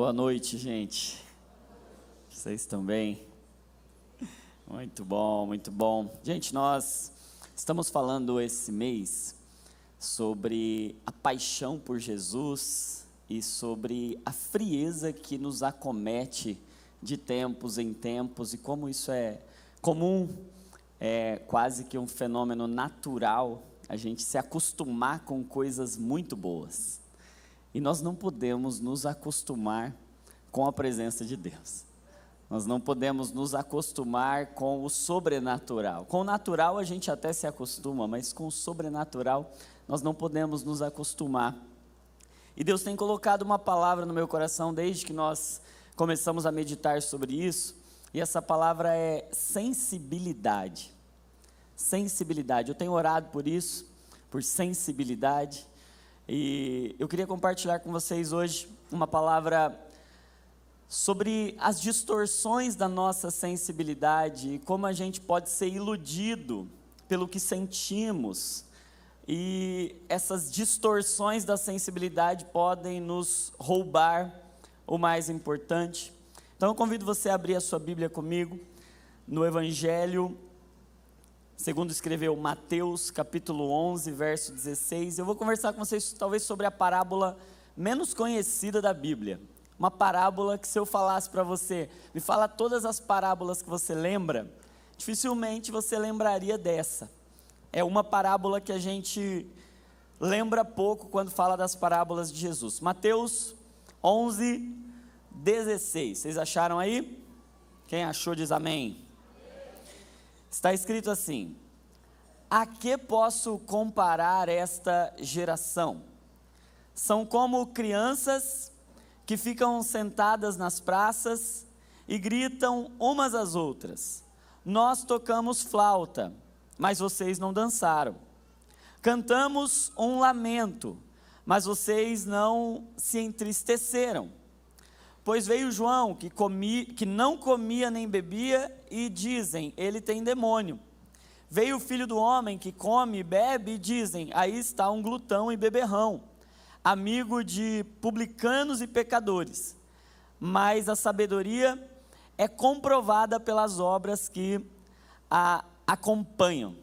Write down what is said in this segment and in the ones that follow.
Boa noite, gente. Vocês estão bem? Muito bom, muito bom. Gente, nós estamos falando esse mês sobre a paixão por Jesus e sobre a frieza que nos acomete de tempos em tempos e como isso é comum, é quase que um fenômeno natural, a gente se acostumar com coisas muito boas. E nós não podemos nos acostumar com a presença de Deus. Nós não podemos nos acostumar com o sobrenatural. Com o natural a gente até se acostuma, mas com o sobrenatural nós não podemos nos acostumar. E Deus tem colocado uma palavra no meu coração desde que nós começamos a meditar sobre isso. E essa palavra é sensibilidade. Sensibilidade. Eu tenho orado por isso, por sensibilidade. E eu queria compartilhar com vocês hoje uma palavra sobre as distorções da nossa sensibilidade e como a gente pode ser iludido pelo que sentimos. E essas distorções da sensibilidade podem nos roubar o mais importante. Então eu convido você a abrir a sua Bíblia comigo no Evangelho segundo escreveu Mateus, capítulo 11, verso 16. Eu vou conversar com vocês talvez sobre a parábola menos conhecida da Bíblia. Uma parábola que, se eu falasse para você, me fala todas as parábolas que você lembra, dificilmente você lembraria dessa. É uma parábola que a gente lembra pouco quando fala das parábolas de Jesus. Mateus 11, 16. Vocês acharam aí? Quem achou diz amém. Está escrito assim: a que posso comparar esta geração? São como crianças que ficam sentadas nas praças e gritam umas às outras: nós tocamos flauta, mas vocês não dançaram. Cantamos um lamento, mas vocês não se entristeceram. Pois veio João, que não comia nem bebia, e dizem, ele tem demônio. Veio o Filho do Homem, que come e bebe, e dizem, aí está um glutão e beberrão, amigo de publicanos e pecadores. Mas a sabedoria é comprovada pelas obras que a acompanham.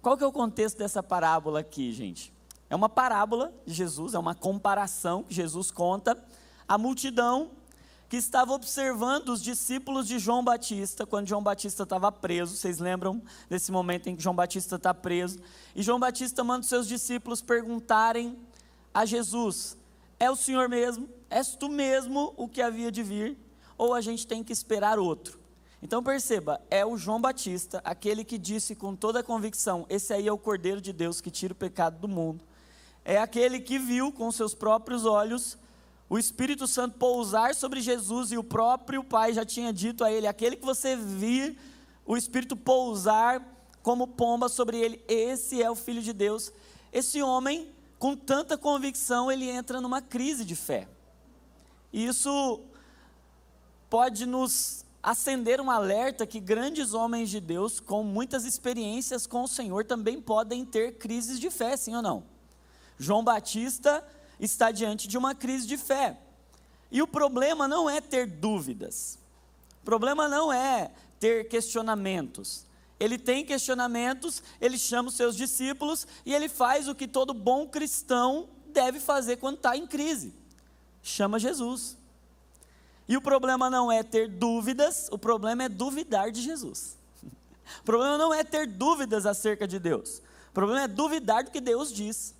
Qual que é o contexto dessa parábola aqui, gente? É uma parábola de Jesus, é uma comparação que Jesus conta. A multidão que estava observando os discípulos de João Batista, quando João Batista estava preso. Vocês lembram desse momento em que João Batista está preso? E João Batista manda os seus discípulos perguntarem a Jesus: é o Senhor mesmo? És tu mesmo o que havia de vir? Ou a gente tem que esperar outro? Então perceba, é o João Batista, aquele que disse com toda a convicção: esse aí é o Cordeiro de Deus que tira o pecado do mundo. É aquele que viu com seus próprios olhos o Espírito Santo pousar sobre Jesus, e o próprio Pai já tinha dito a ele: aquele que você vir o Espírito pousar como pomba sobre ele, esse é o Filho de Deus. Esse homem, com tanta convicção, ele entra numa crise de fé. E isso pode nos acender um alerta que grandes homens de Deus, com muitas experiências com o Senhor, também podem ter crises de fé, sim ou não? João Batista está diante de uma crise de fé. E o problema não é ter dúvidas. O problema não é ter questionamentos. Ele tem questionamentos, ele chama os seus discípulos e ele faz o que todo bom cristão deve fazer quando está em crise: chama Jesus. E o problema não é ter dúvidas, o problema é duvidar de Jesus. O problema não é ter dúvidas acerca de Deus, o problema é duvidar do que Deus diz.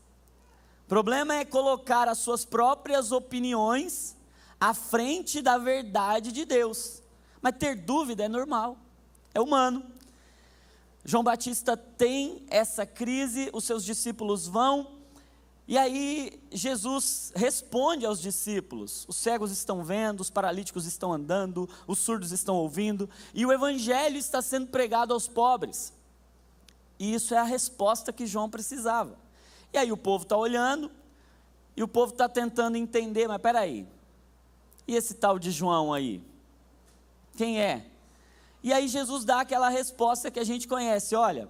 O problema é colocar as suas próprias opiniões à frente da verdade de Deus. Mas ter dúvida é normal, é humano. João Batista tem essa crise, os seus discípulos vão, e aí Jesus responde aos discípulos: os cegos estão vendo, os paralíticos estão andando, os surdos estão ouvindo, e o evangelho está sendo pregado aos pobres. E isso é a resposta que João precisava. E aí o povo está olhando, e o povo está tentando entender: mas espera aí, e esse tal de João aí? Quem é? E aí Jesus dá aquela resposta que a gente conhece: olha,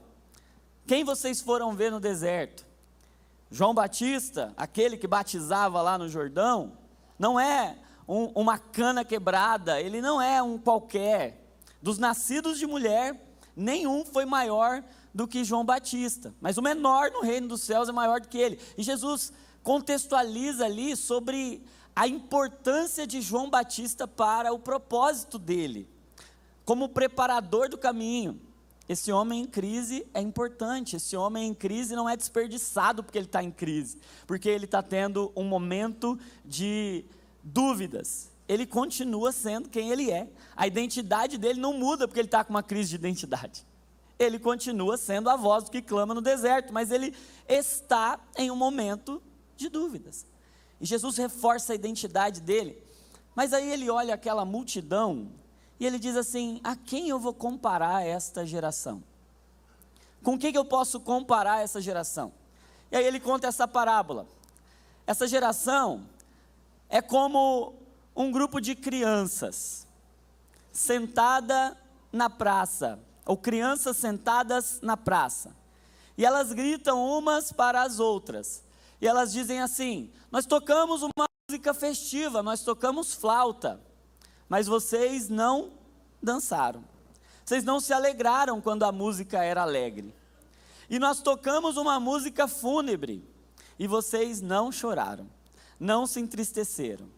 quem vocês foram ver no deserto? João Batista, aquele que batizava lá no Jordão? Não é uma cana quebrada, ele não é um qualquer. Dos nascidos de mulher, nenhum foi maior do que João Batista, mas o menor no reino dos céus é maior do que ele. E Jesus contextualiza ali sobre a importância de João Batista para o propósito dele, como preparador do caminho. Esse homem em crise é importante, esse homem em crise não é desperdiçado porque ele está em crise, porque ele está tendo um momento de dúvidas. Ele continua sendo quem ele é, a identidade dele não muda porque ele está com uma crise de identidade. Ele continua sendo a voz do que clama no deserto, mas ele está em um momento de dúvidas. E Jesus reforça a identidade dele, mas aí ele olha aquela multidão e ele diz assim: a quem eu vou comparar esta geração? Com quem que eu posso comparar essa geração? E aí ele conta essa parábola. Essa geração é como um grupo de crianças sentada na praça, ou crianças sentadas na praça, e elas gritam umas para as outras, e elas dizem assim: nós tocamos uma música festiva, nós tocamos flauta, mas vocês não dançaram, vocês não se alegraram quando a música era alegre, e nós tocamos uma música fúnebre, e vocês não choraram, não se entristeceram.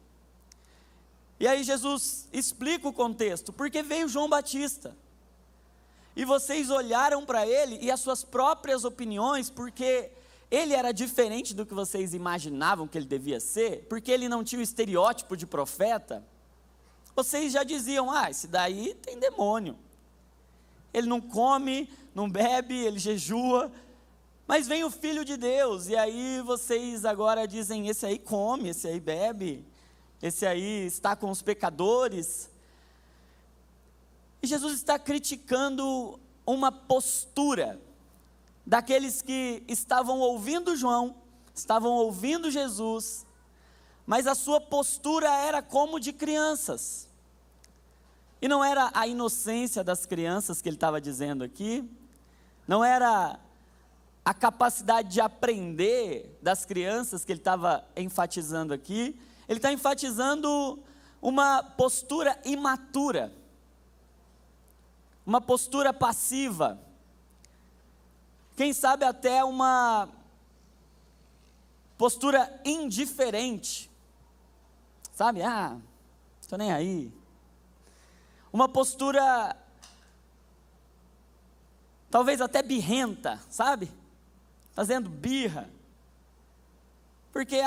E aí Jesus explica o contexto, porque veio João Batista, e vocês olharam para ele e as suas próprias opiniões, porque ele era diferente do que vocês imaginavam que ele devia ser, porque ele não tinha o estereótipo de profeta. Vocês já diziam: esse daí tem demônio, ele não come, não bebe, ele jejua, mas vem o Filho de Deus, e aí vocês agora dizem: esse aí come, esse aí bebe, esse aí está com os pecadores. E Jesus está criticando uma postura daqueles que estavam ouvindo João, estavam ouvindo Jesus, mas a sua postura era como de crianças. E não era a inocência das crianças que ele estava dizendo aqui, não era a capacidade de aprender das crianças que ele estava enfatizando aqui. Ele está enfatizando uma postura imatura, uma postura passiva, quem sabe até uma postura indiferente, sabe? Estou nem aí. Uma postura talvez até birrenta, sabe? Fazendo birra, porque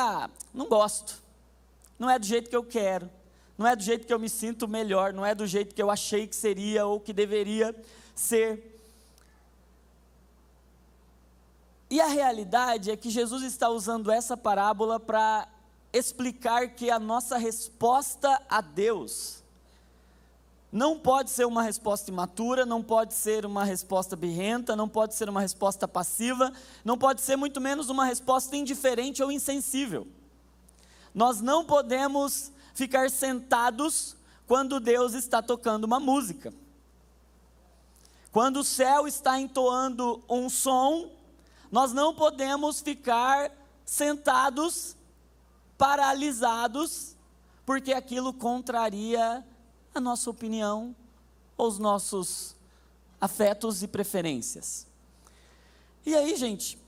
não gosto, não é do jeito que eu quero, não é do jeito que eu me sinto melhor, não é do jeito que eu achei que seria ou que deveria ser. E a realidade é que Jesus está usando essa parábola para explicar que a nossa resposta a Deus não pode ser uma resposta imatura, não pode ser uma resposta birrenta, não pode ser uma resposta passiva, não pode ser muito menos uma resposta indiferente ou insensível. Nós não podemos ficar sentados quando Deus está tocando uma música. Quando o céu está entoando um som, nós não podemos ficar sentados, paralisados, porque aquilo contraria a nossa opinião ou os nossos afetos e preferências. E aí, gente,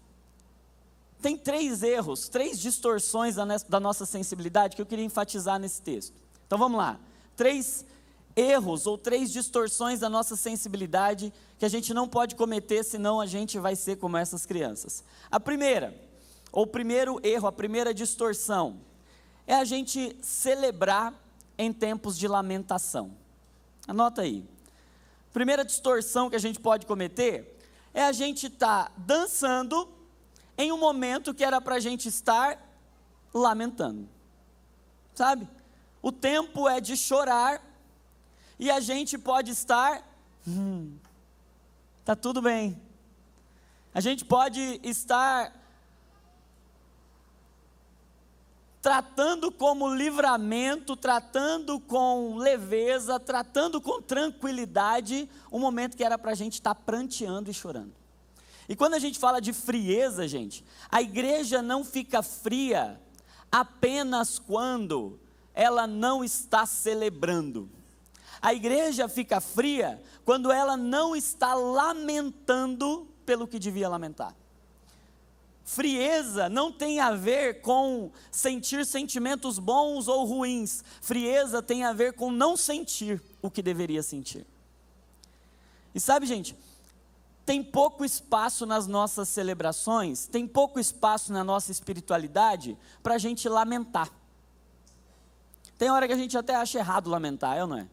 tem 3 erros, 3 distorções da nossa sensibilidade que eu queria enfatizar nesse texto. Então vamos lá, 3 erros ou 3 distorções da nossa sensibilidade que a gente não pode cometer, senão a gente vai ser como essas crianças. A primeira, ou o primeiro erro, a primeira distorção, é a gente celebrar em tempos de lamentação. Anota aí. Primeira distorção que a gente pode cometer é a gente estar dançando em um momento que era para a gente estar lamentando, sabe? O tempo é de chorar e a gente pode estar, tá tudo bem. A gente pode estar tratando como livramento, tratando com leveza, tratando com tranquilidade, um momento que era para a gente estar pranteando e chorando. E quando a gente fala de frieza, gente, a igreja não fica fria apenas quando ela não está celebrando. A igreja fica fria quando ela não está lamentando pelo que devia lamentar. Frieza não tem a ver com sentir sentimentos bons ou ruins. Frieza tem a ver com não sentir o que deveria sentir. E sabe, gente, tem pouco espaço nas nossas celebrações, tem pouco espaço na nossa espiritualidade para a gente lamentar. Tem hora que a gente até acha errado lamentar, é ou não é?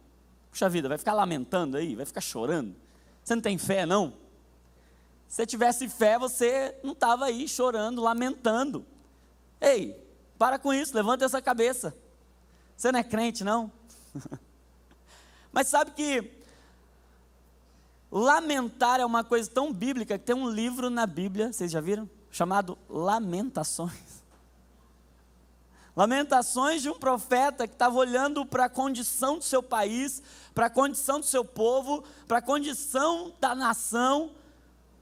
Puxa vida, vai ficar lamentando aí, vai ficar chorando. Você não tem fé, não? Se você tivesse fé, você não estava aí chorando, lamentando. Ei, para com isso, levanta essa cabeça. Você não é crente, não? Mas sabe que lamentar é uma coisa tão bíblica, que tem um livro na Bíblia, vocês já viram? Chamado Lamentações. Lamentações de um profeta que estava olhando para a condição do seu país, para a condição do seu povo, para a condição da nação,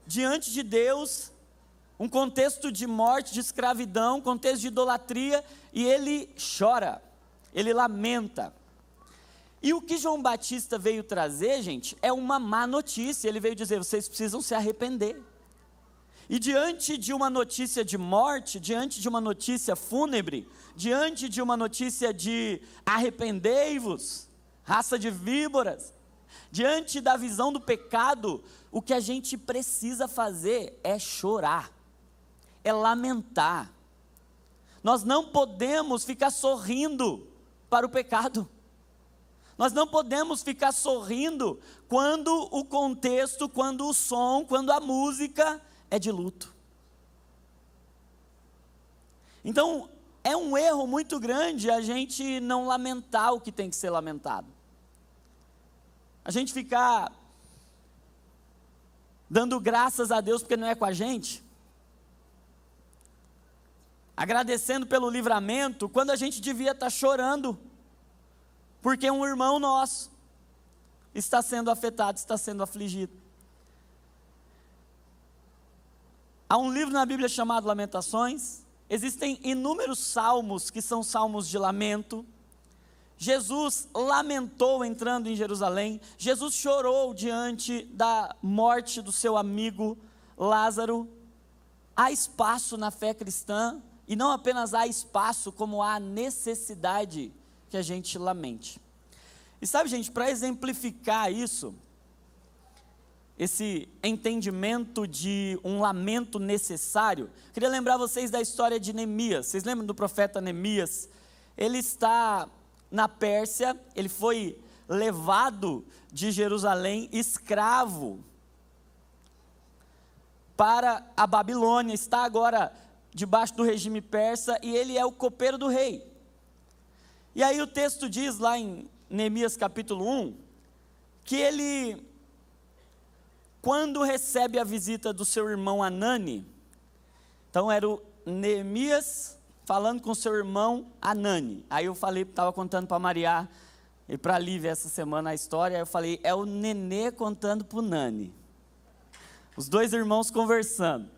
diante de Deus, um contexto de morte, de escravidão, contexto de idolatria, e ele chora, ele lamenta. E o que João Batista veio trazer, gente, é uma má notícia. Ele veio dizer, vocês precisam se arrepender. E diante de uma notícia de morte, diante de uma notícia fúnebre, diante de uma notícia de arrependei-vos, raça de víboras, diante da visão do pecado, o que a gente precisa fazer é chorar, é lamentar. Nós não podemos ficar sorrindo para o pecado. Nós não podemos ficar sorrindo quando o contexto, quando o som, quando a música é de luto. Então, é um erro muito grande a gente não lamentar o que tem que ser lamentado. A gente ficar dando graças a Deus porque não é com a gente, agradecendo pelo livramento, quando a gente devia estar chorando, porque um irmão nosso está sendo afetado, está sendo afligido. Há um livro na Bíblia chamado Lamentações, existem inúmeros salmos que são salmos de lamento. Jesus lamentou entrando em Jerusalém, Jesus chorou diante da morte do seu amigo Lázaro. Há espaço na fé cristã, e não apenas há espaço, como há necessidade que a gente lamente. E sabe, gente, para exemplificar isso, esse entendimento de um lamento necessário, queria lembrar vocês da história de Neemias. Vocês lembram do profeta Neemias? Ele está na Pérsia, ele foi levado de Jerusalém escravo para a Babilônia, está agora debaixo do regime persa, e ele é o copeiro do rei. E aí o texto diz lá em Neemias capítulo 1, que ele, quando recebe a visita do seu irmão Hanani, então era o Neemias falando com seu irmão Hanani. Aí eu falei, estava contando para Maria e para a Lívia essa semana a história, aí eu falei, é o Nenê contando para o Nani. Os dois irmãos conversando.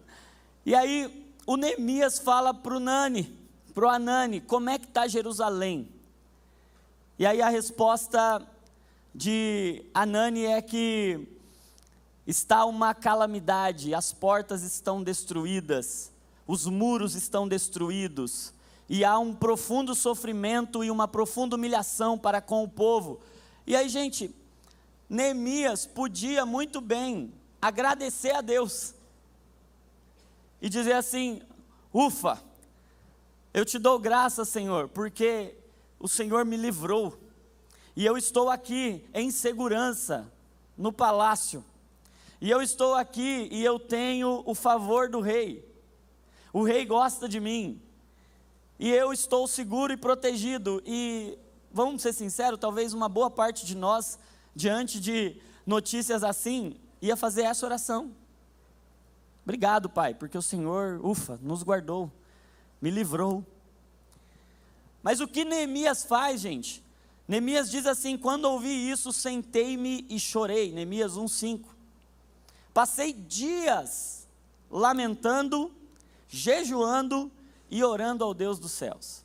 E aí o Neemias fala para o Nani, para o Hanani, como é que está Jerusalém? E aí a resposta de Hanani é que está uma calamidade, as portas estão destruídas, os muros estão destruídos, e há um profundo sofrimento e uma profunda humilhação para com o povo. E aí, gente, Neemias podia muito bem agradecer a Deus e dizer assim, ufa, eu te dou graças, Senhor, porque o Senhor me livrou, e eu estou aqui em segurança, no palácio, e eu estou aqui, e eu tenho o favor do rei, o rei gosta de mim, e eu estou seguro e protegido. E vamos ser sinceros, talvez uma boa parte de nós, diante de notícias assim, ia fazer essa oração, obrigado, Pai, porque o Senhor, ufa, nos guardou, me livrou. Mas o que Neemias faz, gente? Neemias diz assim, quando ouvi isso, sentei-me e chorei, Neemias 1:5. Passei dias lamentando, jejuando e orando ao Deus dos céus.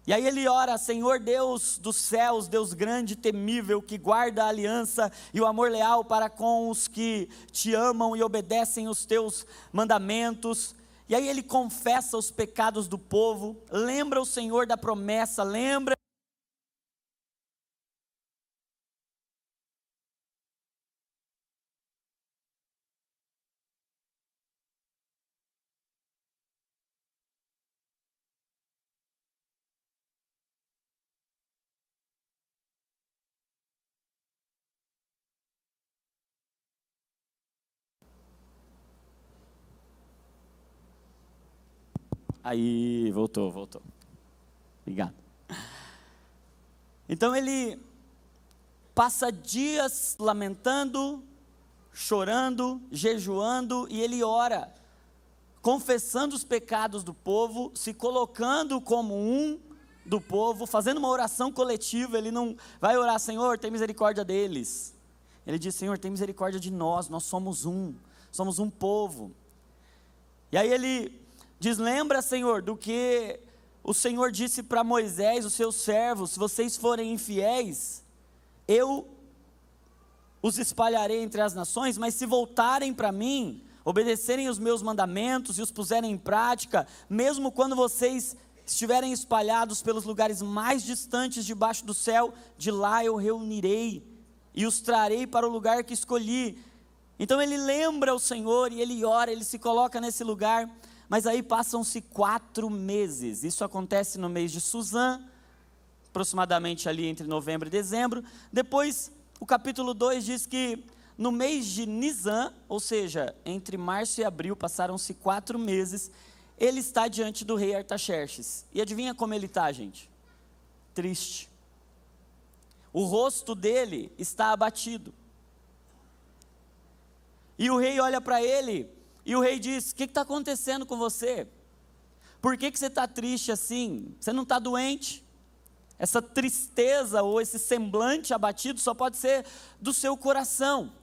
E aí ele ora: Senhor Deus dos céus, Deus grande e temível, que guarda a aliança e o amor leal para com os que te amam e obedecem os teus mandamentos. E aí ele confessa os pecados do povo, lembra o Senhor da promessa, lembra. Aí, voltou. Obrigado. Então ele passa dias lamentando, chorando, jejuando, e ele ora, confessando os pecados do povo, se colocando como um do povo, fazendo uma oração coletiva. Ele não vai orar: Senhor, tem misericórdia deles. Ele diz: Senhor, tem misericórdia de nós somos um povo. E aí ele diz: lembra, Senhor, do que o Senhor disse para Moisés, os seus servos: se vocês forem infiéis, eu os espalharei entre as nações, mas se voltarem para mim, obedecerem os meus mandamentos e os puserem em prática, mesmo quando vocês estiverem espalhados pelos lugares mais distantes debaixo do céu, de lá eu reunirei e os trarei para o lugar que escolhi. Então ele lembra o Senhor e ele ora, ele se coloca nesse lugar. Mas aí passam-se 4 meses, isso acontece no mês de Susã, aproximadamente ali entre novembro e dezembro. Depois o capítulo 2 diz que no mês de Nisan, ou seja, entre março e abril, passaram-se 4 meses, ele está diante do rei Artaxerxes. E adivinha como ele está, gente? Triste. O rosto dele está abatido. E o rei olha para ele, e o rei diz: o que está acontecendo com você? Por que você está triste assim? Você não está doente? Essa tristeza ou esse semblante abatido só pode ser do seu coração.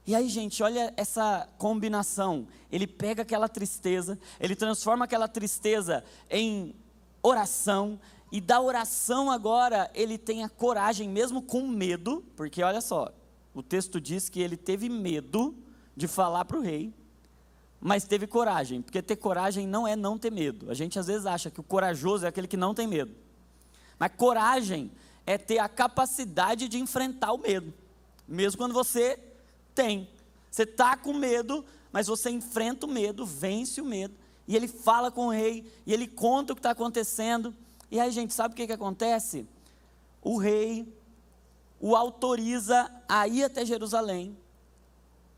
E aí, gente, olha essa combinação. Ele pega aquela tristeza, ele transforma aquela tristeza em oração, e da oração agora ele tem a coragem, mesmo com medo, porque olha só, o texto diz que ele teve medo de falar para o rei, mas teve coragem, porque ter coragem não é não ter medo. A gente às vezes acha que o corajoso é aquele que não tem medo, mas coragem é ter a capacidade de enfrentar o medo, mesmo quando você você está com medo, mas você enfrenta o medo, vence o medo, e ele fala com o rei, e ele conta o que está acontecendo. E aí, gente, sabe o que acontece? O rei o autoriza a ir até Jerusalém,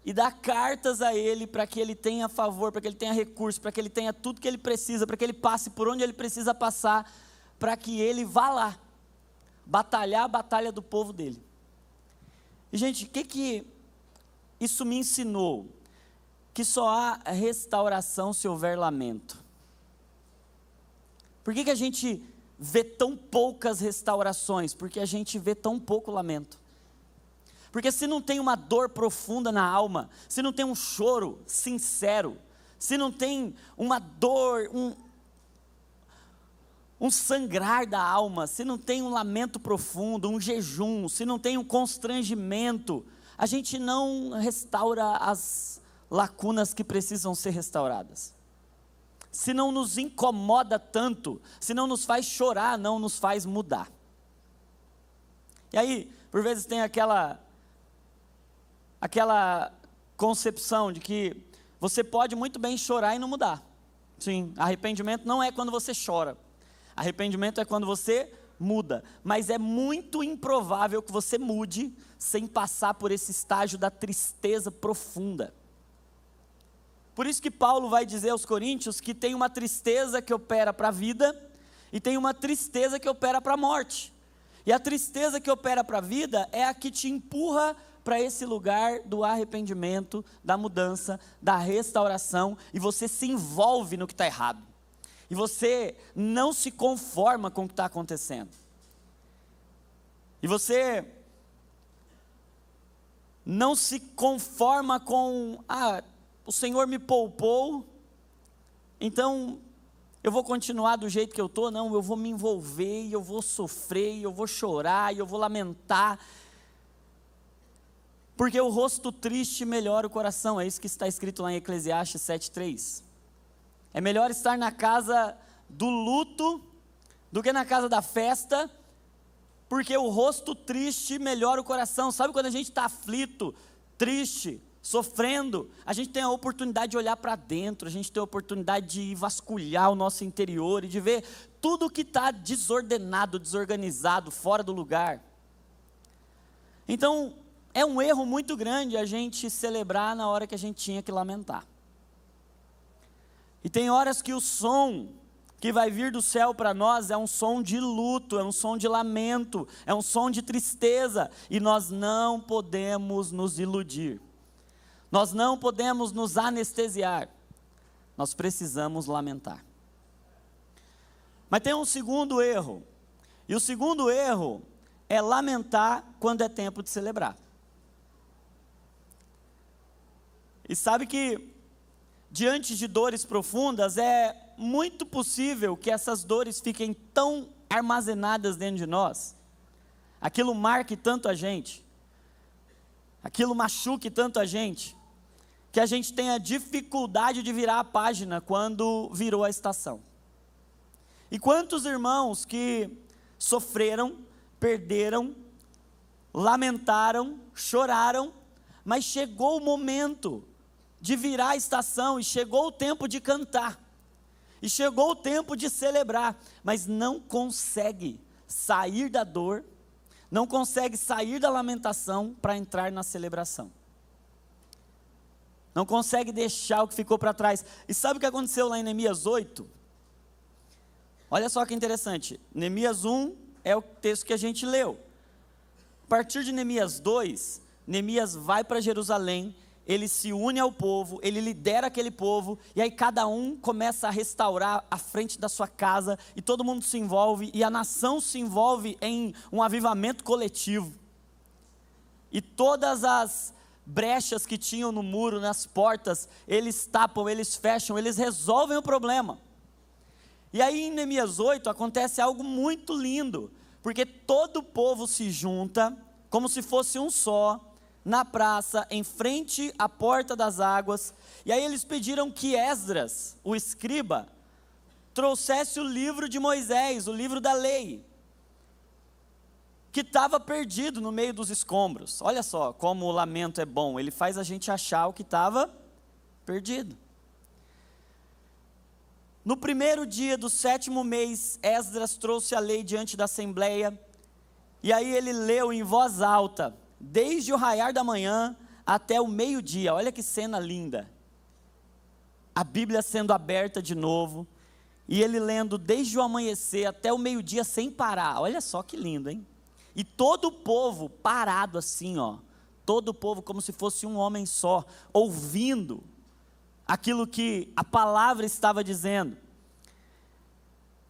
e dá cartas a ele para que ele tenha favor, para que ele tenha recurso, para que ele tenha tudo que ele precisa, para que ele passe por onde ele precisa passar, para que ele vá lá, batalhar a batalha do povo dele. E, gente, o que isso me ensinou? Que só há restauração se houver lamento. Por que a gente vê tão poucas restaurações? Porque a gente vê tão pouco lamento. Porque se não tem uma dor profunda na alma, se não tem um choro sincero, se não tem uma dor, um sangrar da alma, se não tem um lamento profundo, um jejum, se não tem um constrangimento, a gente não restaura as lacunas que precisam ser restauradas. Se não nos incomoda tanto, se não nos faz chorar, não nos faz mudar. E aí, por vezes tem aquela concepção de que você pode muito bem chorar e não mudar. Sim, arrependimento não é quando você chora, arrependimento é quando você muda, mas é muito improvável que você mude sem passar por esse estágio da tristeza profunda. Por isso que Paulo vai dizer aos Coríntios que tem uma tristeza que opera para a vida e tem uma tristeza que opera para a morte. E a tristeza que opera para a vida é a que te empurra para esse lugar do arrependimento, da mudança, da restauração, e você se envolve no que está errado. E você não se conforma com o que está acontecendo. E você não se conforma com, o Senhor me poupou, então eu vou continuar do jeito que eu estou, não, eu vou me envolver, e eu vou sofrer, e eu vou chorar, e eu vou lamentar, porque o rosto triste melhora o coração, é isso que está escrito lá em Eclesiastes 7:3, é melhor estar na casa do luto, do que na casa da festa, porque o rosto triste melhora o coração. Sabe quando a gente está aflito, triste, sofrendo, a gente tem a oportunidade de olhar para dentro, a gente tem a oportunidade de vasculhar o nosso interior e de ver tudo que está desordenado, desorganizado, fora do lugar. Então, é um erro muito grande a gente celebrar na hora que a gente tinha que lamentar. E tem horas que o som que vai vir do céu para nós é um som de luto, é um som de lamento, é um som de tristeza, e nós não podemos nos iludir, nós não podemos nos anestesiar, nós precisamos lamentar. Mas tem um segundo erro, e o segundo erro é lamentar quando é tempo de celebrar. E sabe que diante de dores profundas, é muito possível que essas dores fiquem tão armazenadas dentro de nós, aquilo marque tanto a gente, aquilo machuque tanto a gente, que a gente tenha dificuldade de virar a página quando virou a estação. E quantos irmãos que sofreram, perderam, lamentaram, choraram, mas chegou o momento de virar a estação, e chegou o tempo de cantar, e chegou o tempo de celebrar, mas não consegue sair da dor, não consegue sair da lamentação para entrar na celebração, não consegue deixar o que ficou para trás. E sabe o que aconteceu lá em Neemias 8? Olha só que interessante, Neemias 1 é o texto que a gente leu. A partir de Neemias 2, Neemias vai para Jerusalém, ele se une ao povo, ele lidera aquele povo, e aí cada um começa a restaurar a frente da sua casa, e todo mundo se envolve, e a nação se envolve em um avivamento coletivo, e todas as brechas que tinham no muro, nas portas, eles tapam, eles fecham, eles resolvem o problema. E aí em Neemias 8 acontece algo muito lindo, porque todo o povo se junta, como se fosse um só, na praça, em frente à porta das águas, e aí eles pediram que Esdras, o escriba, trouxesse o livro de Moisés, o livro da lei, que estava perdido no meio dos escombros. Olha só como o lamento é bom, ele faz a gente achar o que estava perdido. No primeiro dia do 7º mês, Esdras trouxe a lei diante da assembleia, e aí ele leu em voz alta, desde o raiar da manhã até o meio-dia. Olha que cena linda, a Bíblia sendo aberta de novo, e ele lendo desde o amanhecer até o meio-dia sem parar. Olha só que lindo, hein? E todo o povo parado assim, ó, todo o povo como se fosse um homem só, ouvindo aquilo que a palavra estava dizendo.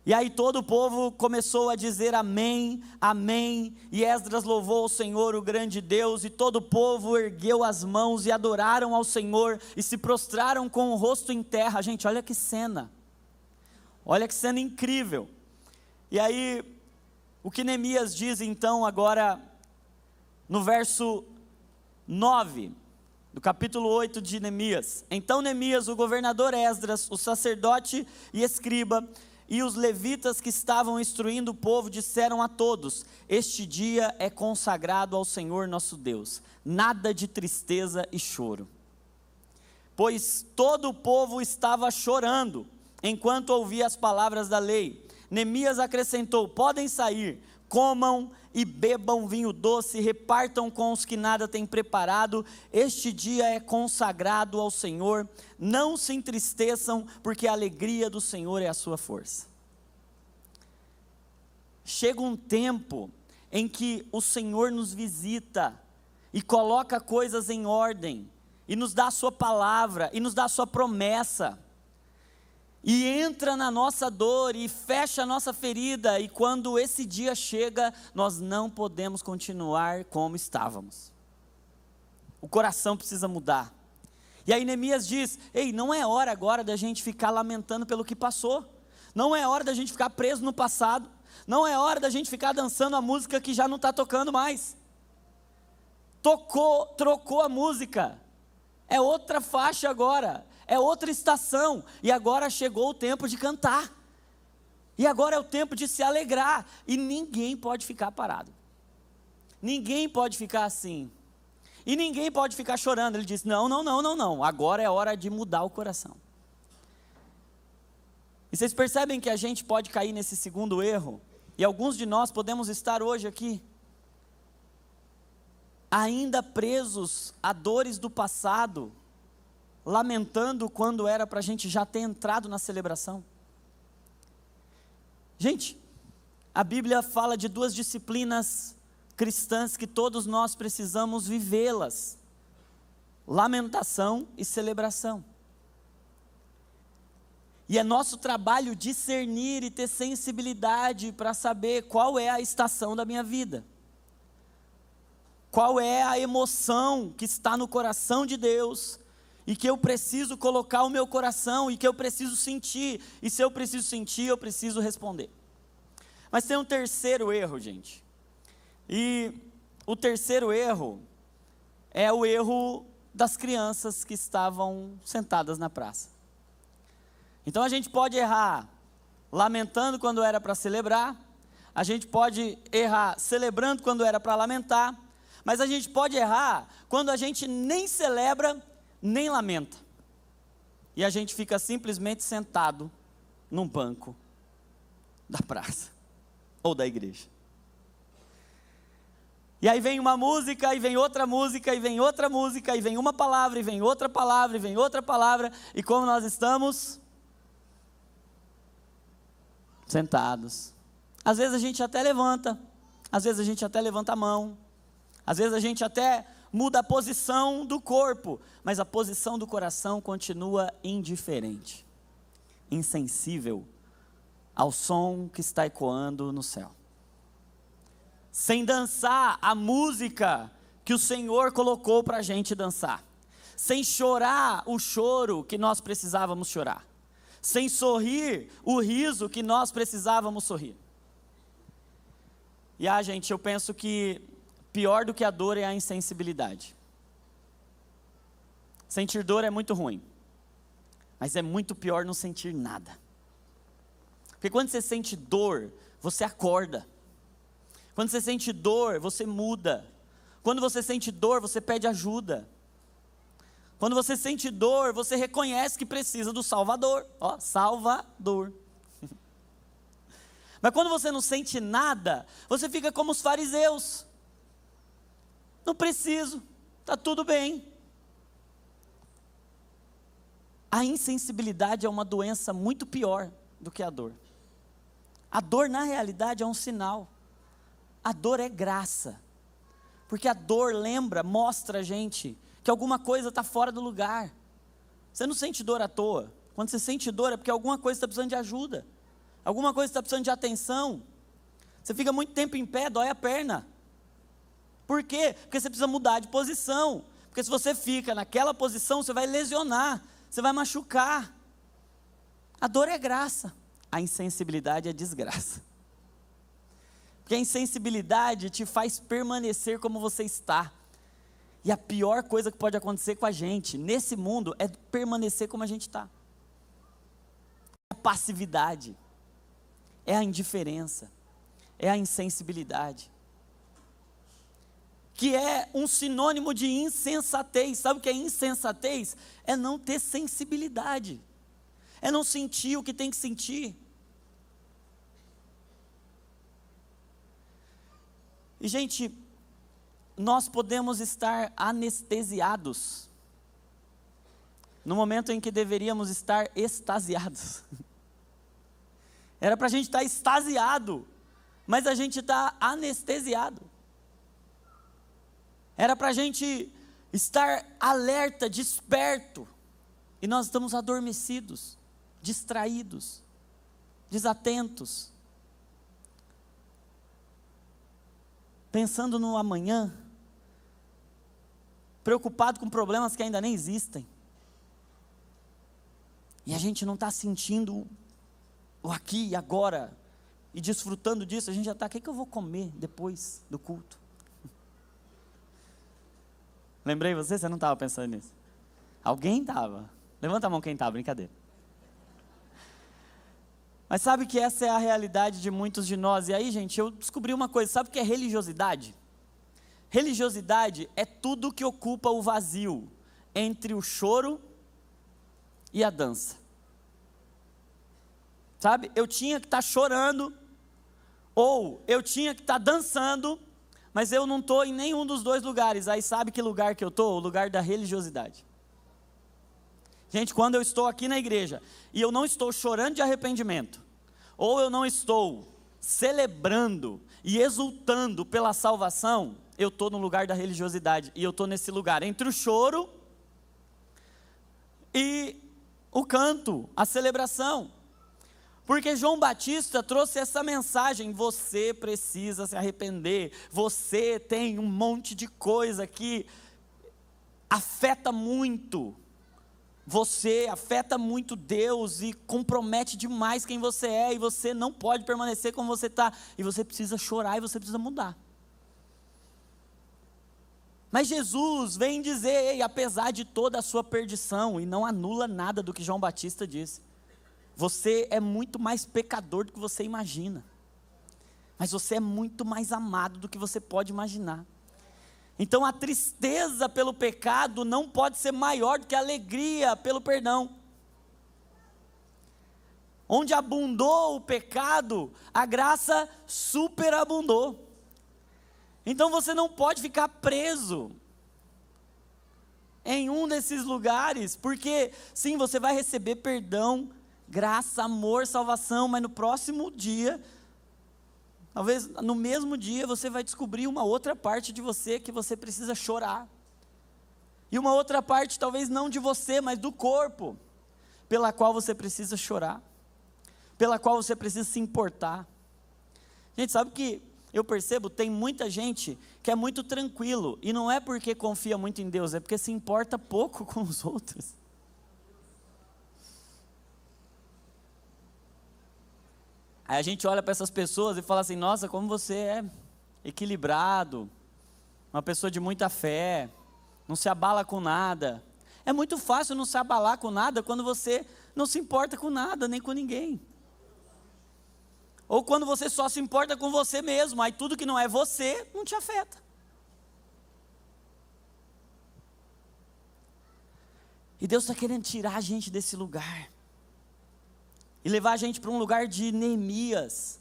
E aí todo o povo começou a dizer amém, amém, e Esdras louvou o Senhor, o grande Deus, e todo o povo ergueu as mãos e adoraram ao Senhor, e se prostraram com o rosto em terra. Gente, olha que cena incrível. E aí, o que Neemias diz então agora, no verso 9, do capítulo 8 de Neemias: então Neemias, o governador Esdras, o sacerdote e escriba, e os levitas que estavam instruindo o povo disseram a todos: este dia é consagrado ao Senhor nosso Deus, nada de tristeza e choro. Pois todo o povo estava chorando, enquanto ouvia as palavras da lei. Neemias acrescentou: podem sair, comam e bebam vinho doce, repartam com os que nada têm preparado, este dia é consagrado ao Senhor, não se entristeçam, porque a alegria do Senhor é a sua força. Chega um tempo em que o Senhor nos visita, e coloca coisas em ordem, e nos dá a sua palavra, e nos dá a sua promessa, e entra na nossa dor, e fecha a nossa ferida, e quando esse dia chega, nós não podemos continuar como estávamos. O coração precisa mudar. E aí Neemias diz: ei, não é hora agora da gente ficar lamentando pelo que passou, Não é hora da gente ficar preso no passado. Não é hora da gente ficar dançando a música que já não está tocando mais. Trocou a música. É outra faixa agora. É outra estação. E agora chegou o tempo de cantar. E agora é o tempo de se alegrar. E ninguém pode ficar parado. Ninguém pode ficar assim. E ninguém pode ficar chorando. Ele disse, não. Agora é hora de mudar o coração. E vocês percebem que a gente pode cair nesse segundo erro? E alguns de nós podemos estar hoje aqui, ainda presos a dores do passado, lamentando quando era para a gente já ter entrado na celebração. Gente, a Bíblia fala de duas disciplinas cristãs que todos nós precisamos vivê-las: lamentação e celebração. E é nosso trabalho discernir e ter sensibilidade para saber qual é a estação da minha vida. Qual é a emoção que está no coração de Deus e que eu preciso colocar o meu coração e que eu preciso sentir. E se eu preciso sentir, eu preciso responder. Mas tem um terceiro erro, gente. E o terceiro erro é o erro das crianças que estavam sentadas na praça. Então a gente pode errar lamentando quando era para celebrar, a gente pode errar celebrando quando era para lamentar, mas a gente pode errar quando a gente nem celebra, nem lamenta. E a gente fica simplesmente sentado num banco da praça ou da igreja. E aí vem uma música, e vem outra música, e vem outra música, e vem uma palavra, e vem outra palavra, e vem outra palavra, e como nós estamos sentados. Às vezes a gente até levanta, às vezes a gente até levanta a mão, às vezes a gente até muda a posição do corpo, mas a posição do coração continua indiferente, insensível ao som que está ecoando no céu. Sem dançar a música que o Senhor colocou para a gente dançar, sem chorar o choro que nós precisávamos chorar, sem sorrir o riso que nós precisávamos sorrir. E gente, eu penso que pior do que a dor é a insensibilidade. Sentir dor é muito ruim, mas é muito pior não sentir nada. Porque quando você sente dor, você acorda. Quando você sente dor, você muda. Quando você sente dor, você pede ajuda. Quando você sente dor, você reconhece que precisa do Salvador. Salvador. Mas quando você não sente nada, você fica como os fariseus. Não preciso, está tudo bem. A insensibilidade é uma doença muito pior do que a dor. A dor, na realidade, é um sinal. A dor é graça. Porque a dor mostra a gente que alguma coisa está fora do lugar. Você não sente dor à toa. Quando você sente dor é porque alguma coisa está precisando de ajuda. Alguma coisa está precisando de atenção. Você fica muito tempo em pé, dói a perna. Por quê? Porque você precisa mudar de posição. Porque se você fica naquela posição, você vai lesionar, você vai machucar. A dor é graça. A insensibilidade é desgraça. Porque a insensibilidade te faz permanecer como você está. E a pior coisa que pode acontecer com a gente nesse mundo é permanecer como a gente está. A passividade, é a indiferença, é a insensibilidade, que é um sinônimo de insensatez. Sabe o que é insensatez? É não ter sensibilidade, é não sentir o que tem que sentir. E gente, nós podemos estar anestesiados no momento em que deveríamos estar extasiados. Era para a gente estar extasiado, mas a gente está anestesiado. Era para a gente estar alerta, desperto, e nós estamos adormecidos, distraídos, desatentos, pensando no amanhã, preocupado com problemas que ainda nem existem. E a gente não está sentindo o aqui e agora, e desfrutando disso, a gente já está, o que eu vou comer depois do culto? Lembrei você não estava pensando nisso? Alguém estava. Levanta a mão quem estava, brincadeira. Mas sabe que essa é a realidade de muitos de nós. E aí, gente, eu descobri uma coisa, sabe o que é religiosidade? Religiosidade é tudo que ocupa o vazio entre o choro e a dança. Sabe? Eu tinha que estar chorando, ou eu tinha que estar dançando, mas eu não estou em nenhum dos dois lugares. Aí sabe que lugar que eu estou? O lugar da religiosidade. Gente, quando eu estou aqui na igreja, e eu não estou chorando de arrependimento, ou eu não estou celebrando e exultando pela salvação, eu estou no lugar da religiosidade, e eu estou nesse lugar, entre o choro e o canto, a celebração. Porque João Batista trouxe essa mensagem: você precisa se arrepender, você tem um monte de coisa que afeta muito você, afeta muito Deus e compromete demais quem você é, e você não pode permanecer como você está, e você precisa chorar e você precisa mudar. Mas Jesus vem dizer: ei, apesar de toda a sua perdição, e não anula nada do que João Batista disse, você é muito mais pecador do que você imagina, mas você é muito mais amado do que você pode imaginar. Então a tristeza pelo pecado não pode ser maior do que a alegria pelo perdão. Onde abundou o pecado, a graça superabundou. Então você não pode ficar preso em um desses lugares, porque sim, você vai receber perdão, graça, amor, salvação, mas no próximo dia, talvez no mesmo dia, você vai descobrir uma outra parte de você que você precisa chorar. E uma outra parte, talvez não de você, mas do corpo, pela qual você precisa chorar, pela qual você precisa se importar. Gente, sabe que eu percebo, tem muita gente que é muito tranquilo, e não é porque confia muito em Deus, é porque se importa pouco com os outros. Aí a gente olha para essas pessoas e fala assim: nossa, como você é equilibrado, uma pessoa de muita fé, não se abala com nada. É muito fácil não se abalar com nada quando você não se importa com nada, nem com ninguém. Ou quando você só se importa com você mesmo, aí tudo que não é você, não te afeta. E Deus está querendo tirar a gente desse lugar, e levar a gente para um lugar de Neemias,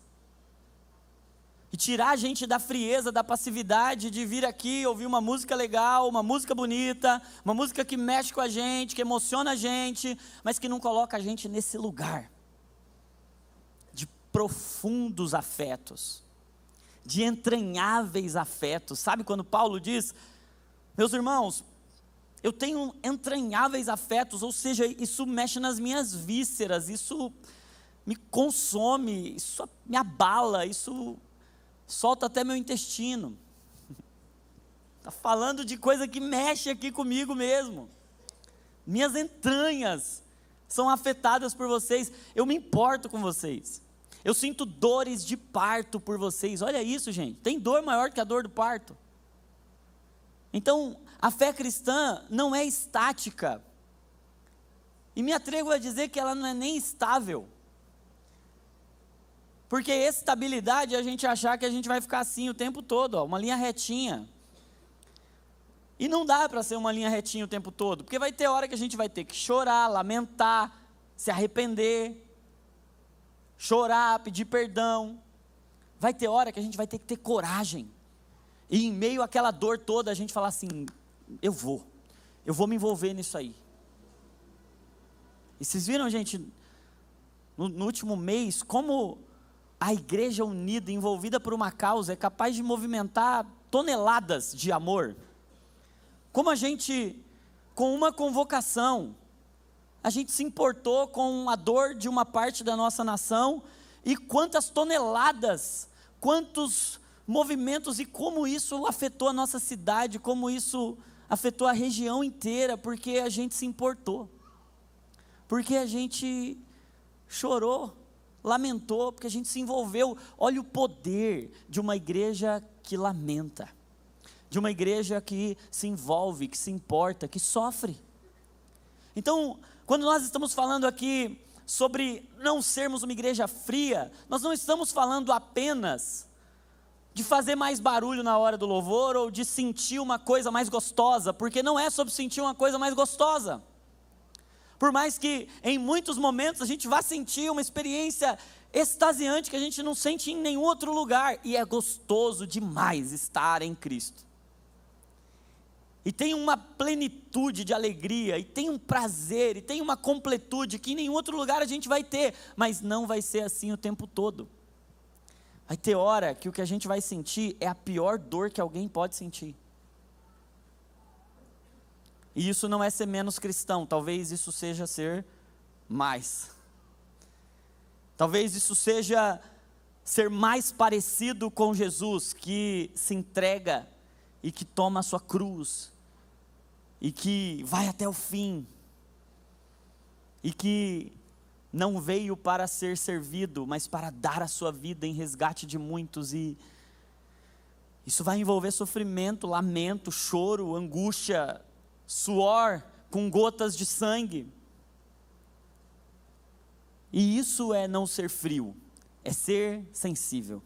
e tirar a gente da frieza, da passividade, de vir aqui, ouvir uma música legal, uma música bonita, uma música que mexe com a gente, que emociona a gente, mas que não coloca a gente nesse lugar de profundos afetos, de entranháveis afetos. Sabe quando Paulo diz: meus irmãos, eu tenho entranháveis afetos, ou seja, isso mexe nas minhas vísceras, isso me consome, isso me abala, isso solta até meu intestino. Está falando de coisa que mexe aqui comigo mesmo. Minhas entranhas são afetadas por vocês, eu me importo com vocês. Eu sinto dores de parto por vocês. Olha isso, gente, tem dor maior que a dor do parto. Então, a fé cristã não é estática, e me atrevo a dizer que ela não é nem estável, porque estabilidade é a gente achar que a gente vai ficar assim o tempo todo, ó, uma linha retinha, e não dá para ser uma linha retinha o tempo todo, porque vai ter hora que a gente vai ter que chorar, lamentar, se arrepender, chorar, pedir perdão. Vai ter hora que a gente vai ter que ter coragem, e em meio àquela dor toda a gente falar assim: eu vou me envolver nisso aí. E vocês viram, gente, no último mês, como a igreja unida, envolvida por uma causa, é capaz de movimentar toneladas de amor. Como a gente, com uma convocação, a gente se importou com a dor de uma parte da nossa nação, e quantas toneladas, quantos movimentos, e como isso afetou a nossa cidade, como isso afetou a região inteira, porque a gente se importou, porque a gente chorou lamentou, porque a gente se envolveu. Olha o poder de uma igreja que lamenta, de uma igreja que se envolve, que se importa, que sofre. Então, quando nós estamos falando aqui sobre não sermos uma igreja fria, nós não estamos falando apenas de fazer mais barulho na hora do louvor ou de sentir uma coisa mais gostosa, porque não é sobre sentir uma coisa mais gostosa. Por mais que em muitos momentos a gente vá sentir uma experiência extasiante que a gente não sente em nenhum outro lugar, e é gostoso demais estar em Cristo. E tem uma plenitude de alegria, e tem um prazer, e tem uma completude que em nenhum outro lugar a gente vai ter, mas não vai ser assim o tempo todo. Vai ter hora que o que a gente vai sentir é a pior dor que alguém pode sentir. E isso não é ser menos cristão, talvez isso seja ser mais. Talvez isso seja ser mais parecido com Jesus, que se entrega e que toma a sua cruz, e que vai até o fim, e que não veio para ser servido, mas para dar a sua vida em resgate de muitos. E isso vai envolver sofrimento, lamento, choro, angústia, suor com gotas de sangue. E isso é não ser frio, é ser sensível,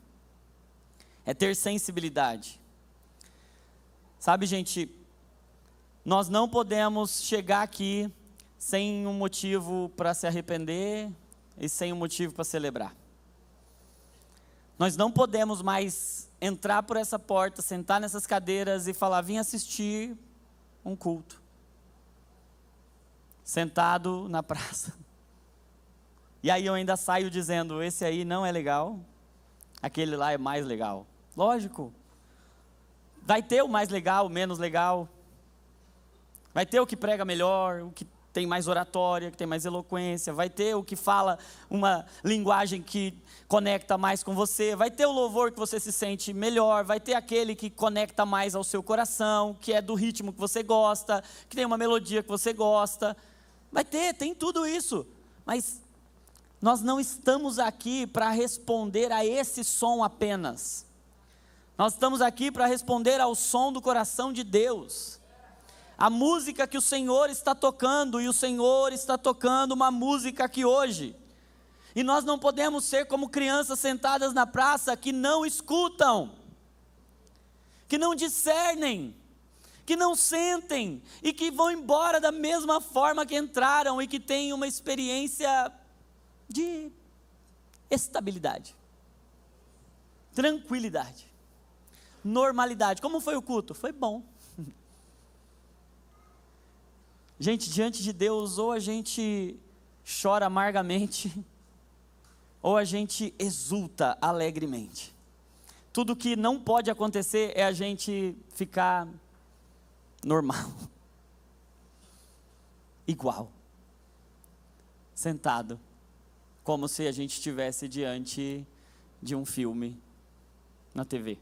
é ter sensibilidade. Sabe, gente, nós não podemos chegar aqui sem um motivo para se arrepender e sem um motivo para celebrar. Nós não podemos mais entrar por essa porta, sentar nessas cadeiras e falar: vim assistir um culto, sentado na praça. E aí eu ainda saio dizendo: esse aí não é legal, aquele lá é mais legal. Lógico, vai ter o mais legal, o menos legal, vai ter o que prega melhor, o que tem mais oratória, que tem mais eloquência, vai ter o que fala uma linguagem que conecta mais com você, vai ter o louvor que você se sente melhor, vai ter aquele que conecta mais ao seu coração, que é do ritmo que você gosta, que tem uma melodia que você gosta, tem tudo isso, mas nós não estamos aqui para responder a esse som apenas, nós estamos aqui para responder ao som do coração de Deus. A música que o Senhor está tocando, e o Senhor está tocando uma música aqui hoje. E nós não podemos ser como crianças sentadas na praça que não escutam, que não discernem, que não sentem e que vão embora da mesma forma que entraram e que têm uma experiência de estabilidade, tranquilidade, normalidade. Como foi o culto? Foi bom. Gente, diante de Deus, ou a gente chora amargamente, ou a gente exulta alegremente. Tudo que não pode acontecer é a gente ficar normal, igual, sentado, como se a gente estivesse diante de um filme na TV,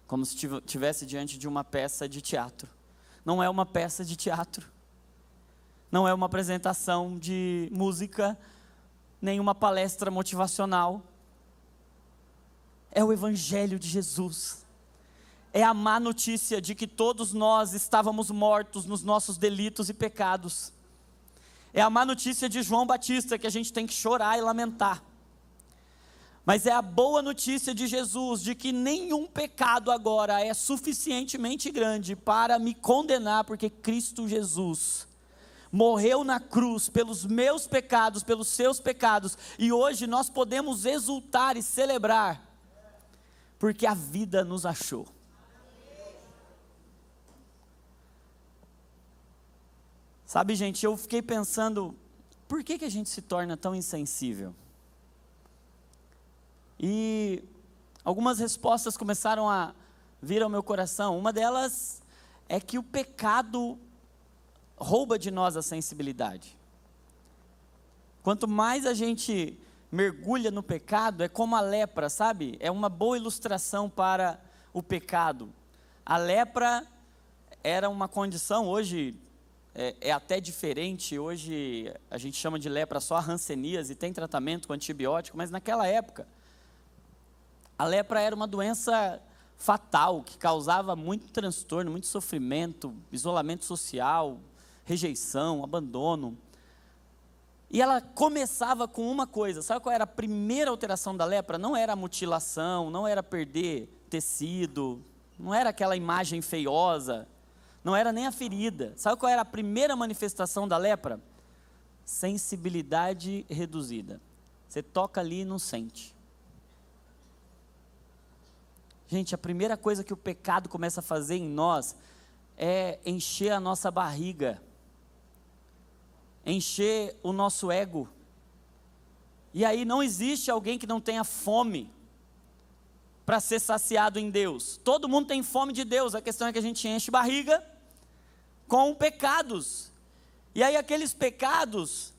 como se estivesse diante de uma peça de teatro. Não é uma peça de teatro, não é uma apresentação de música, nem uma palestra motivacional. É o Evangelho de Jesus. É a má notícia de que todos nós estávamos mortos nos nossos delitos e pecados. É a má notícia de João Batista, que a gente tem que chorar e lamentar. Mas é a boa notícia de Jesus, de que nenhum pecado agora é suficientemente grande para me condenar, porque Cristo Jesus morreu na cruz pelos meus pecados, pelos seus pecados, e hoje nós podemos exultar e celebrar, porque a vida nos achou. Sabe, gente, eu fiquei pensando, por que a gente se torna tão insensível? E algumas respostas começaram a vir ao meu coração. Uma delas é que o pecado rouba de nós a sensibilidade. Quanto mais a gente mergulha no pecado, é como a lepra, sabe? É uma boa ilustração para o pecado. A lepra era uma condição, hoje é até diferente. Hoje a gente chama de lepra só a hanseníase e tem tratamento com antibiótico, mas naquela época a lepra era uma doença fatal, que causava muito transtorno, muito sofrimento, isolamento social, rejeição, abandono. E ela começava com uma coisa, sabe qual era a primeira alteração da lepra? Não era a mutilação, não era perder tecido, não era aquela imagem feiosa, não era nem a ferida. Sabe qual era a primeira manifestação da lepra? Sensibilidade reduzida. Você toca ali e não sente. Gente, a primeira coisa que o pecado começa a fazer em nós é encher a nossa barriga, encher o nosso ego. E aí não existe alguém que não tenha fome para ser saciado em Deus. Todo mundo tem fome de Deus, a questão é que a gente enche barriga com pecados. E aí aqueles pecados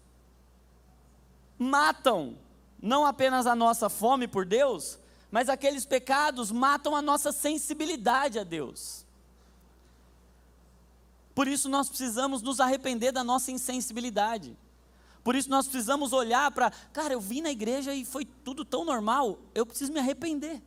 matam não apenas a nossa fome por Deus, mas aqueles pecados matam a nossa sensibilidade a Deus. Por isso nós precisamos nos arrepender da nossa insensibilidade. Por isso nós precisamos olhar para, cara, eu vim na igreja e foi tudo tão normal, eu preciso me arrepender.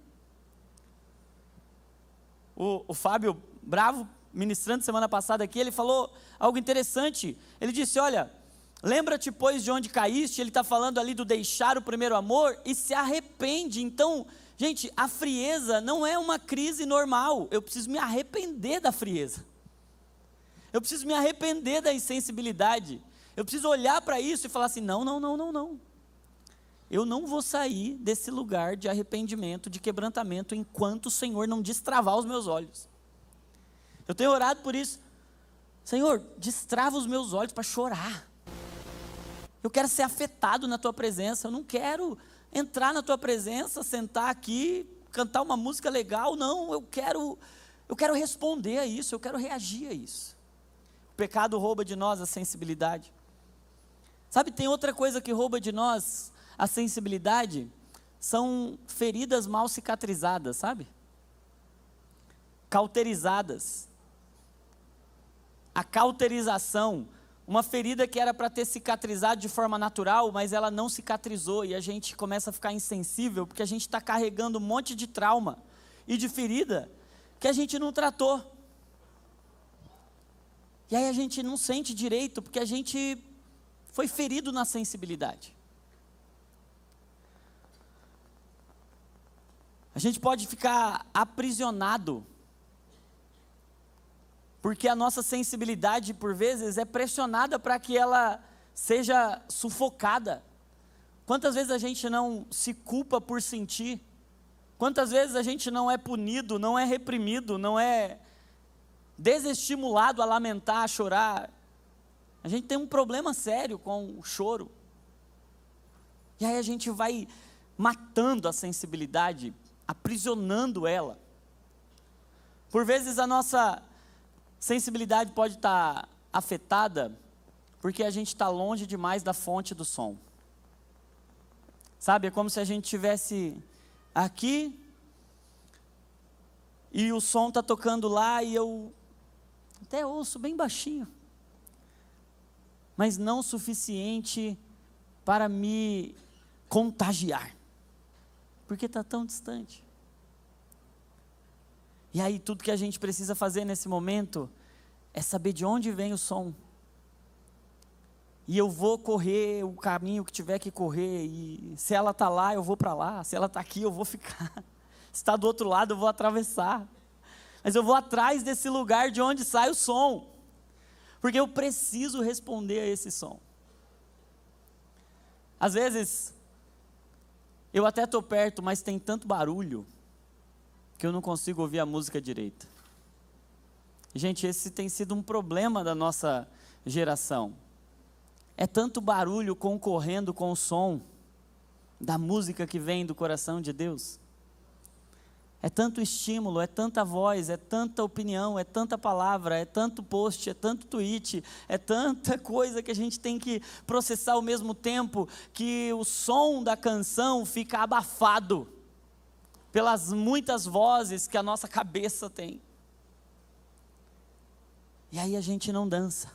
O Fábio Bravo, ministrando semana passada aqui, ele falou algo interessante. Ele disse, olha, lembra-te pois de onde caíste. Ele está falando ali do deixar o primeiro amor e se arrepende. Então, gente, a frieza não é uma crise normal, eu preciso me arrepender da frieza. Eu preciso me arrepender da insensibilidade. Eu preciso olhar para isso e falar assim, não. Eu não vou sair desse lugar de arrependimento, de quebrantamento, enquanto o Senhor não destravar os meus olhos. Eu tenho orado por isso. Senhor, destrava os meus olhos para chorar. Eu quero ser afetado na Tua presença. Eu não quero entrar na Tua presença, sentar aqui, cantar uma música legal. Não, eu quero responder a isso, eu quero reagir a isso. O pecado rouba de nós a sensibilidade. Sabe, tem outra coisa que rouba de nós a sensibilidade, são feridas mal cicatrizadas, sabe? Cauterizadas. A cauterização, uma ferida que era para ter cicatrizado de forma natural, mas ela não cicatrizou e a gente começa a ficar insensível, porque a gente está carregando um monte de trauma e de ferida que a gente não tratou. E aí a gente não sente direito, porque a gente foi ferido na sensibilidade. A gente pode ficar aprisionado, porque a nossa sensibilidade, por vezes, é pressionada para que ela seja sufocada. Quantas vezes a gente não se culpa por sentir? Quantas vezes a gente não é punido, não é reprimido, não é desestimulado a lamentar, a chorar? A gente tem um problema sério com o choro. E aí a gente vai matando a sensibilidade, aprisionando ela. Por vezes a nossa sensibilidade pode estar afetada porque a gente está longe demais da fonte do som. Sabe, é como se a gente estivesse aqui e o som está tocando lá e eu até ouço bem baixinho, mas não o suficiente para me contagiar, porque está tão distante. E aí tudo que a gente precisa fazer nesse momento é saber de onde vem o som. E eu vou correr o caminho que tiver que correr, e se ela está lá, eu vou para lá, se ela está aqui, eu vou ficar, se está do outro lado, eu vou atravessar, mas eu vou atrás desse lugar de onde sai o som, porque eu preciso responder a esse som. Às vezes, eu até estou perto, mas tem tanto barulho, que eu não consigo ouvir a música direito. Gente, esse tem sido um problema da nossa geração. É tanto barulho concorrendo com o som da música que vem do coração de Deus. É tanto estímulo, é tanta voz, é tanta opinião, é tanta palavra, é tanto post, é tanto tweet, é tanta coisa que a gente tem que processar ao mesmo tempo, que o som da canção fica abafado pelas muitas vozes que a nossa cabeça tem. E aí a gente não dança,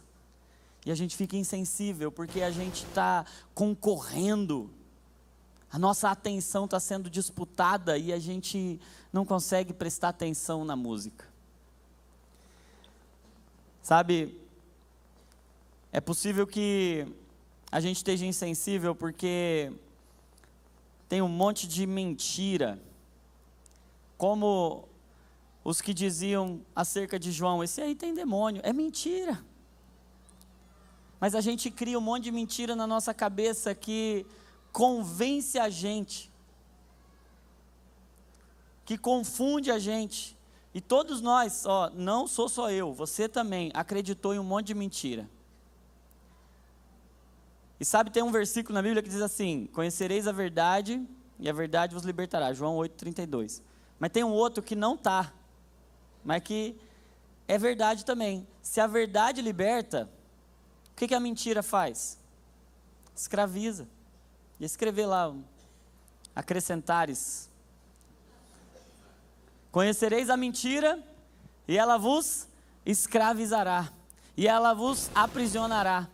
E a gente fica insensível porque a gente está concorrendo. A nossa atenção está sendo disputada e a gente não consegue prestar atenção na música. Sabe, é possível que a gente esteja insensível porque tem um monte de mentira, como os que diziam acerca de João, esse aí tem demônio, é mentira. Mas a gente cria um monte de mentira na nossa cabeça que convence a gente, que confunde a gente. E todos nós, não sou só eu, você também acreditou em um monte de mentira. E sabe, tem um versículo na Bíblia que diz assim: conhecereis a verdade e a verdade vos libertará, João 8,32. Mas tem um outro que não está, mas que é verdade também. Se a verdade liberta, o que a mentira faz? Escraviza. E escrever lá, acrescentares. Conhecereis a mentira e ela vos escravizará, e ela vos aprisionará.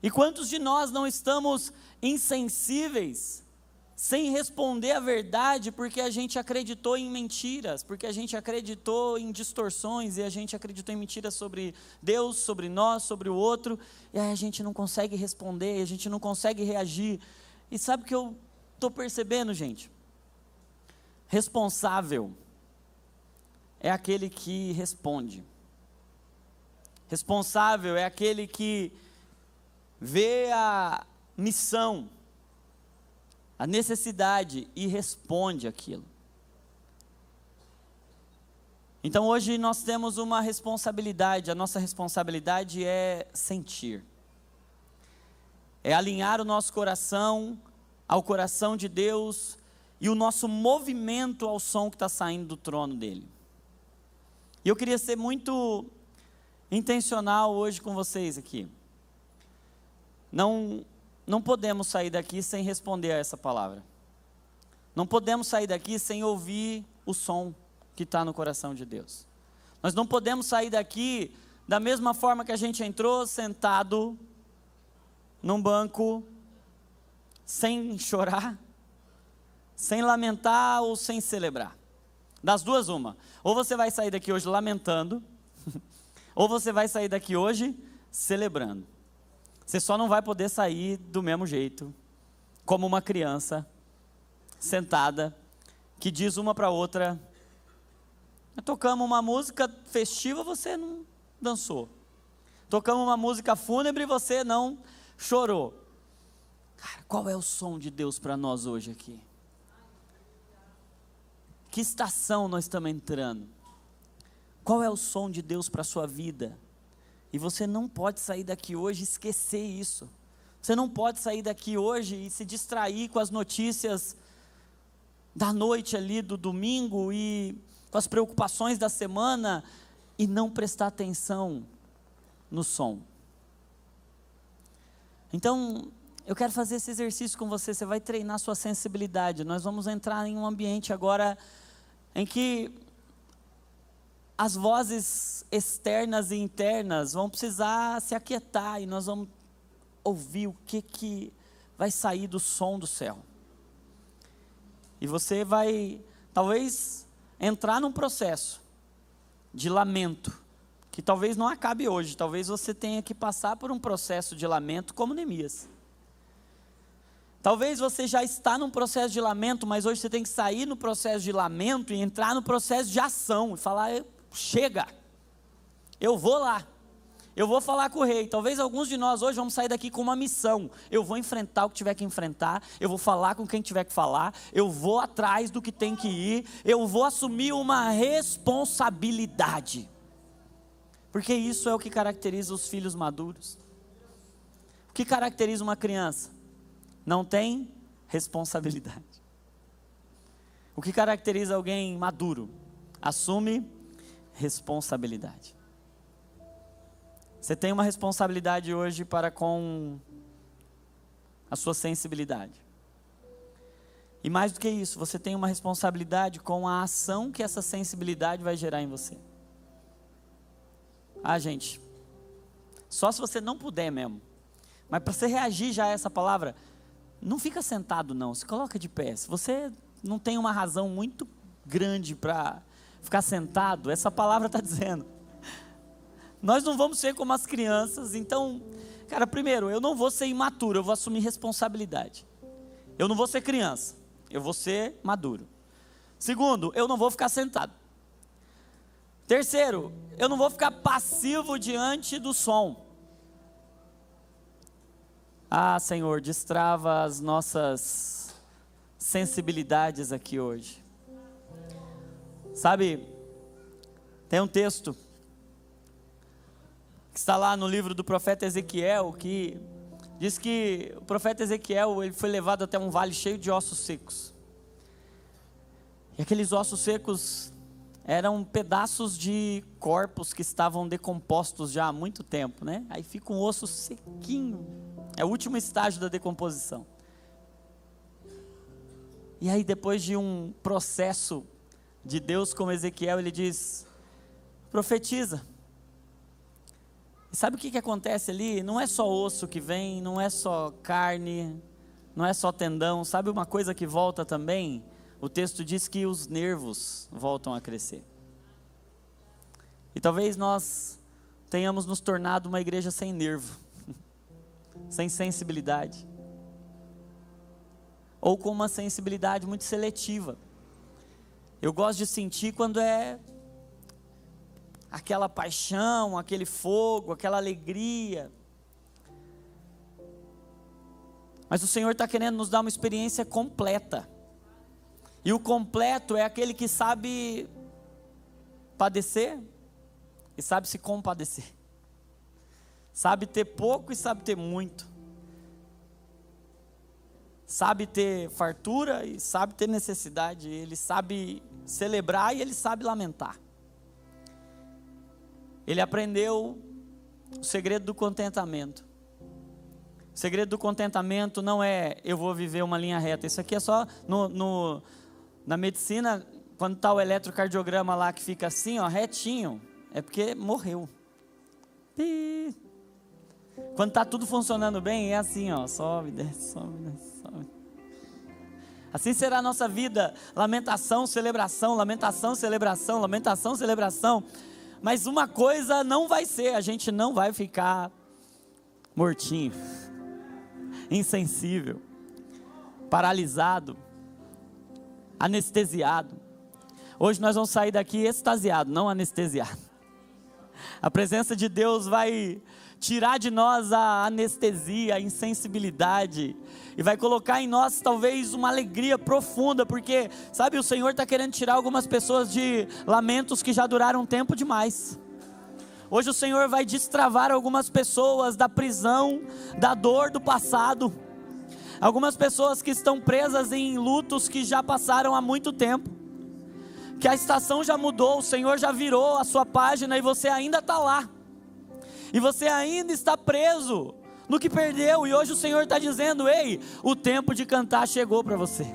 E quantos de nós não estamos insensíveis, sem responder a verdade, porque a gente acreditou em mentiras, porque a gente acreditou em distorções, e a gente acreditou em mentiras sobre Deus, sobre nós, sobre o outro, e aí a gente não consegue responder, a gente não consegue reagir. E sabe o que eu estou percebendo, gente? Responsável é aquele que responde. Responsável é aquele que vê a missão, a necessidade e responde aquilo. Então hoje nós temos uma responsabilidade, a nossa responsabilidade é sentir. É alinhar o nosso coração ao coração de Deus e o nosso movimento ao som que está saindo do trono dele. E eu queria ser muito intencional hoje com vocês aqui. Não podemos sair daqui sem responder a essa palavra. Não podemos sair daqui sem ouvir o som que está no coração de Deus. Nós não podemos sair daqui da mesma forma que a gente entrou, sentado num banco, sem chorar, sem lamentar ou sem celebrar. Das duas, uma. Ou você vai sair daqui hoje lamentando, ou você vai sair daqui hoje celebrando. Você só não vai poder sair do mesmo jeito, como uma criança sentada, que diz uma para a outra: tocamos uma música festiva, você não dançou. Tocamos uma música fúnebre, você não chorou. Cara, qual é o som de Deus para nós hoje aqui? Que estação nós estamos entrando? Qual é o som de Deus para a sua vida? E você não pode sair daqui hoje e esquecer isso. Você não pode sair daqui hoje e se distrair com as notícias da noite ali do domingo e com as preocupações da semana e não prestar atenção no som. Então, eu quero fazer esse exercício com você. Você vai treinar sua sensibilidade. Nós vamos entrar em um ambiente agora em que as vozes externas e internas vão precisar se aquietar e nós vamos ouvir o que vai sair do som do céu. E você vai, talvez, entrar num processo de lamento, que talvez não acabe hoje, talvez você tenha que passar por um processo de lamento como Neemias. Talvez você já está num processo de lamento, mas hoje você tem que sair no processo de lamento e entrar no processo de ação e falar: chega, eu vou lá, eu vou falar com o rei. Talvez alguns de nós hoje vamos sair daqui com uma missão. Eu vou enfrentar o que tiver que enfrentar, eu vou falar com quem tiver que falar, eu vou atrás do que tem que ir, eu vou assumir uma responsabilidade, porque isso é o que caracteriza os filhos maduros. O que caracteriza uma criança? Não tem responsabilidade. O que caracteriza alguém maduro? Assume responsabilidade. Você tem uma responsabilidade hoje para com a sua sensibilidade. E mais do que isso, você tem uma responsabilidade com a ação que essa sensibilidade vai gerar em você. Gente, Só se você não puder mesmo. Mas para você reagir já a essa palavra, não fica sentado não, se coloca de pé. Se você não tem uma razão muito grande para ficar sentado, essa palavra está dizendo, nós não vamos ser como as crianças. Então, cara, primeiro, eu não vou ser imaturo, eu vou assumir responsabilidade. Eu não vou ser criança, eu vou ser maduro. Segundo, eu não vou ficar sentado. Terceiro, eu não vou ficar passivo diante do som. Ah, Senhor, destrava as nossas sensibilidades aqui hoje. Sabe, tem um texto que está lá no livro do profeta Ezequiel, que diz que o profeta Ezequiel, ele foi levado até um vale cheio de ossos secos. E aqueles ossos secos eram pedaços de corpos que estavam decompostos já há muito tempo, né? Aí fica um osso sequinho, é o último estágio da decomposição. E aí depois de um processo de Deus com Ezequiel, ele diz, profetiza. E sabe o que acontece ali? Não é só osso que vem, não é só carne, não é só tendão. Sabe uma coisa que volta também? O texto diz que os nervos voltam a crescer. E talvez nós tenhamos nos tornado uma igreja sem nervo, sem sensibilidade, ou com uma sensibilidade muito seletiva. Eu gosto de sentir quando é aquela paixão, aquele fogo, aquela alegria. Mas o Senhor está querendo nos dar uma experiência completa. E o completo é aquele que sabe padecer e sabe se compadecer. Sabe ter pouco e sabe ter muito. Sabe ter fartura e sabe ter necessidade. Ele sabe celebrar e ele sabe lamentar. Ele aprendeu o segredo do contentamento. O segredo do contentamento não é eu vou viver uma linha reta. Isso aqui é só na medicina, quando está o eletrocardiograma lá que fica assim, ó, retinho, é porque morreu. Quando está tudo funcionando bem, é assim, ó, sobe, desce, sobe, desce, sobe. Assim será a nossa vida, lamentação, celebração, lamentação, celebração, lamentação, celebração. Mas uma coisa não vai ser, a gente não vai ficar mortinho, insensível, paralisado, anestesiado. Hoje nós vamos sair daqui extasiado, não anestesiado. A presença de Deus vai tirar de nós a anestesia, a insensibilidade, e vai colocar em nós talvez uma alegria profunda, porque, sabe, o Senhor está querendo tirar algumas pessoas de lamentos que já duraram um tempo demais. Hoje o Senhor vai destravar algumas pessoas da prisão, da dor do passado. Algumas pessoas que estão presas em lutos que já passaram há muito tempo, que a estação já mudou, o Senhor já virou a sua página e você ainda está lá, e você ainda está preso no que perdeu. E hoje o Senhor está dizendo, ei, o tempo de cantar chegou para você.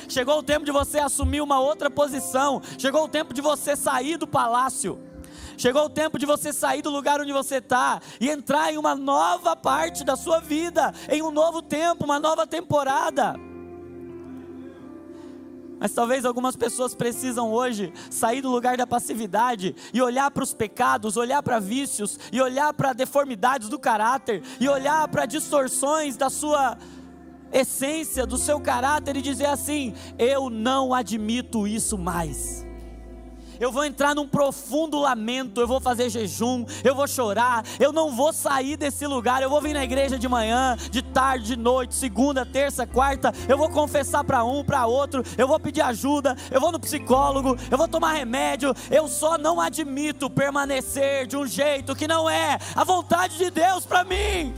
Chegou o tempo de você assumir uma outra posição. Chegou o tempo de você sair do palácio. Chegou o tempo de você sair do lugar onde você está e entrar em uma nova parte da sua vida, em um novo tempo, uma nova temporada. Mas talvez algumas pessoas precisam hoje sair do lugar da passividade e olhar para os pecados, olhar para vícios, e olhar para deformidades do caráter, e olhar para distorções da sua essência, do seu caráter, e dizer assim, eu não admito isso mais. Eu vou entrar num profundo lamento, eu vou fazer jejum, eu vou chorar, eu não vou sair desse lugar. Eu vou vir na igreja de manhã, de tarde, de noite, segunda, terça, quarta, eu vou confessar para um, para outro, eu vou pedir ajuda, eu vou no psicólogo, eu vou tomar remédio. Eu só não admito permanecer de um jeito que não é a vontade de Deus para mim.